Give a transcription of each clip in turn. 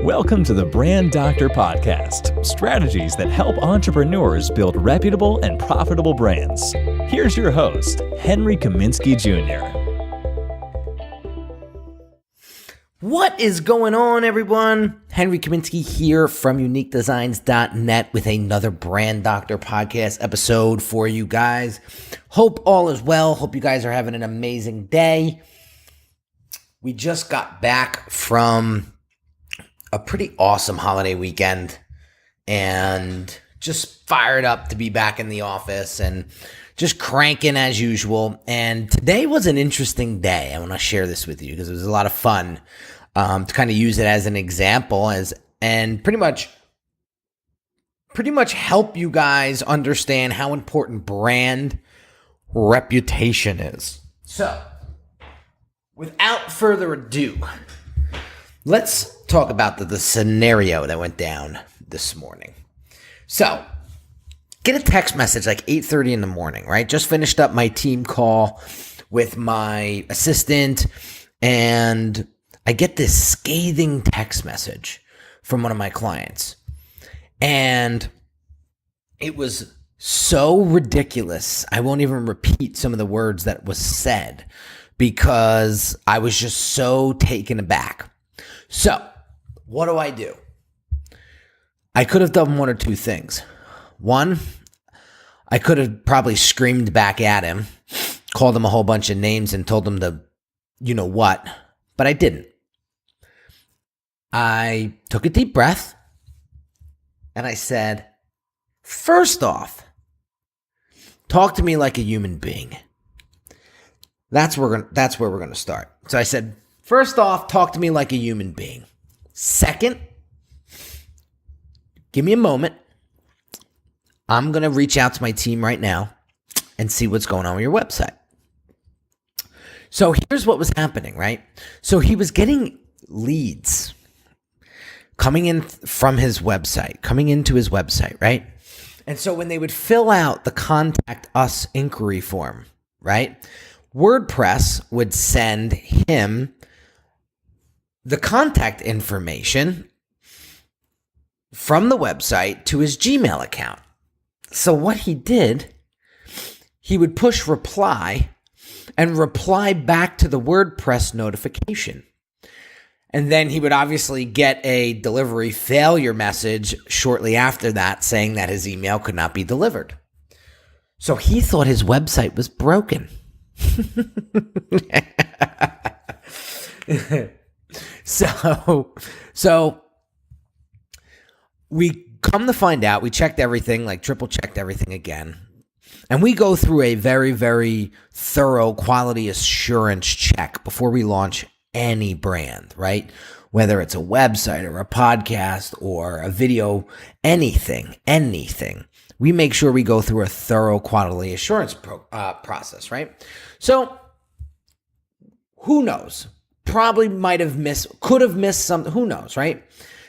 Welcome to the Brand Doctor Podcast, strategies that help entrepreneurs build reputable and profitable brands. Here's your host, Henry Kaminski Jr. What is going on, everyone? Henry Kaminski here from UniqueDesignz.net with another Brand Doctor Podcast episode for you guys. Hope all is well. Hope you guys are having an amazing day. We just got back from a pretty awesome holiday weekend and just fired up to be back in the office and just cranking as usual. And today was an interesting day. I want to share this with you because it was a lot of fun to kind of use it as an example and pretty much help you guys understand how important brand reputation is. So, without further ado, let's talk about the scenario that went down this morning. So, get a text message like 8:30 in the morning, right? Just finished up my team call with my assistant, and I get this scathing text message from one of my clients. And it was so ridiculous. I won't even repeat some of the words that was said because I was just so taken aback. So, what do? I could have done one or two things. One, I could have probably screamed back at him, called him a whole bunch of names and told him to, you know what, but I didn't. I took a deep breath and I said, first off, talk to me like a human being. That's where we're going to start. So I said, first off, talk to me like a human being. Second, give me a moment. I'm going to reach out to my team right now and see what's going on with your website. So here's what was happening, right? So he was getting leads coming in from his website, coming into his website, right? And so when they would fill out the contact us inquiry form, right? WordPress would send him the contact information from the website to his Gmail account. So what he did, he would push reply and reply back to the WordPress notification. And then he would obviously get a delivery failure message shortly after that saying that his email could not be delivered. So he thought his website was broken. So we come to find out, we checked everything, like triple checked everything again. And we go through a very, very thorough quality assurance check before we launch any brand, right? Whether it's a website or a podcast or a video, anything. We make sure we go through a thorough quality assurance process, right? So who knows? Probably could have missed something. Who knows, right?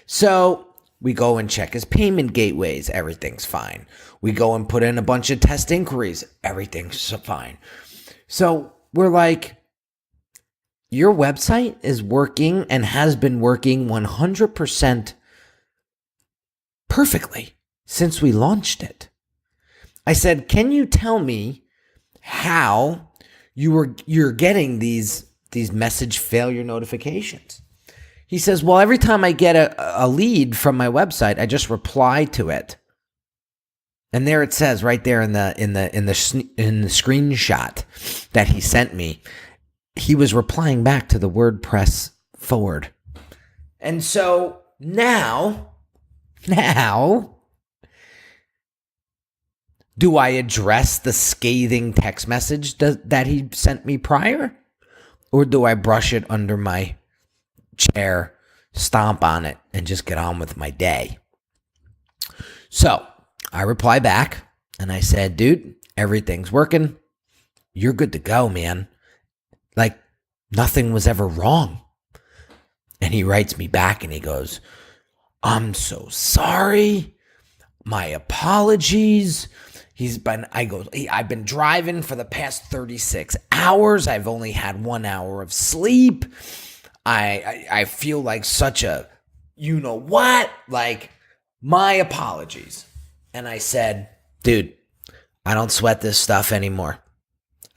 So we go and check his payment gateways. Everything's fine. We go and put in a bunch of test inquiries. Everything's fine. So we're like, your website is working and has been working 100% perfectly since we launched it. I said, can you tell me how you're getting these message failure notifications? He says, well, every time I get a lead from my website, I just reply to it. And there it says right there in the screenshot that he sent me, he was replying back to the WordPress forward. And so now, do I address the scathing text message that he sent me prior? Or do I brush it under my chair, stomp on it, and just get on with my day? So I reply back and I said, dude, everything's working. You're good to go, man. Like nothing was ever wrong. And he writes me back and he goes, I'm so sorry. My apologies. I've been driving for the past 36 hours. I've only had 1 hour of sleep. I feel like such a you know what? Like, my apologies. And I said, dude, I don't sweat this stuff anymore.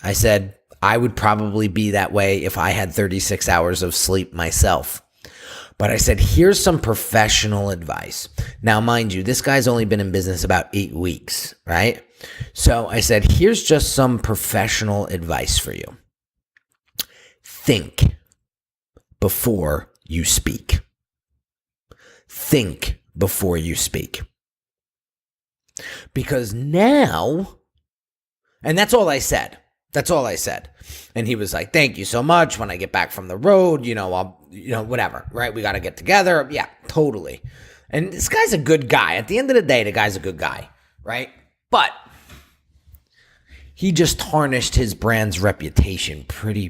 I said, I would probably be that way if I had 36 hours of sleep myself. But I said, here's some professional advice. Now, mind you, this guy's only been in business about 8 weeks, right? So I said, here's just some professional advice for you. Think before you speak. Think before you speak. Because now, and that's all I said. That's all I said. And he was like, thank you so much. When I get back from the road, whatever, right? We got to get together. Yeah, totally. And this guy's a good guy. At the end of the day, the guy's a good guy, right? But he just tarnished his brand's reputation pretty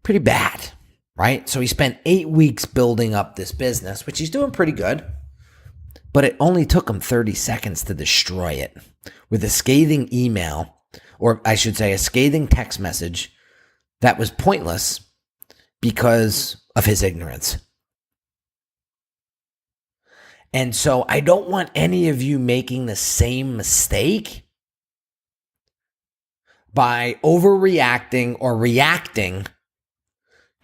bad, right? So he spent 8 weeks building up this business, which he's doing pretty good. But it only took him 30 seconds to destroy it with a scathing email, or I should say a scathing text message that was pointless because of his ignorance. And so I don't want any of you making the same mistake by overreacting or reacting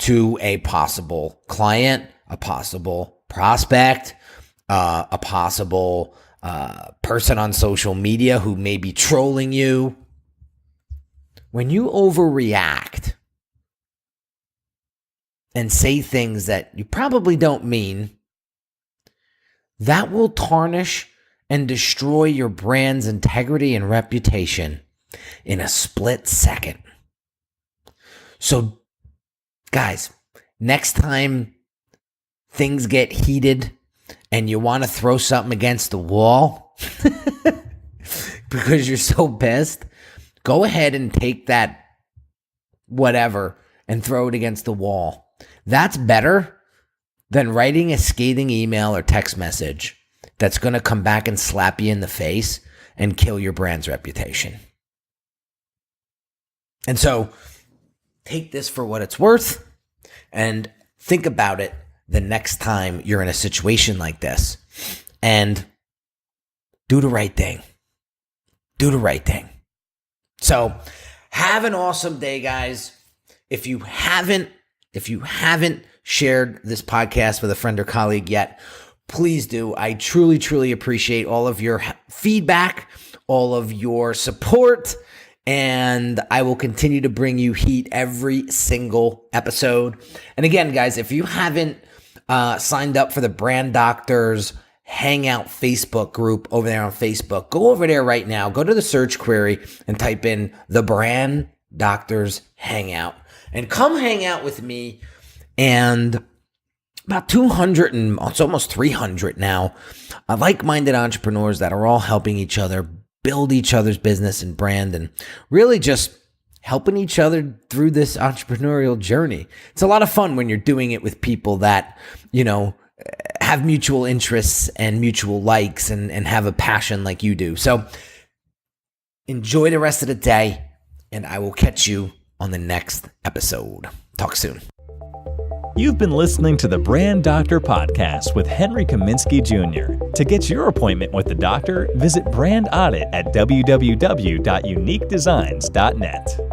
to a possible client, a possible prospect, a possible person on social media who may be trolling you. When you overreact and say things that you probably don't mean, that will tarnish and destroy your brand's integrity and reputation in a split second. So, guys, next time things get heated and you want to throw something against the wall because you're so pissed, go ahead and take that whatever and throw it against the wall. That's better than writing a scathing email or text message that's going to come back and slap you in the face and kill your brand's reputation. And so take this for what it's worth and think about it the next time you're in a situation like this and do the right thing. Do the right thing. So have an awesome day, guys. If you haven't shared this podcast with a friend or colleague yet, please do. I truly, truly appreciate all of your feedback, all of your support, and I will continue to bring you heat every single episode. And again, guys, if you haven't signed up for the Brand Doctors Hangout Facebook group over there on Facebook, go over there right now. Go to the search query and type in the Brand Doctors Hangout and come hang out with me and about 200 and it's almost 300 now like-minded entrepreneurs that are all helping each other build each other's business and brand and really just helping each other through this entrepreneurial journey. It's a lot of fun when you're doing it with people that, have mutual interests and mutual likes and have a passion like you do. So enjoy the rest of the day, and I will catch you on the next episode. Talk soon. You've been listening to the Brand Doctor Podcast with Henry Kaminski Jr. To get your appointment with the doctor, visit Brand Audit at www.uniquedesigns.net.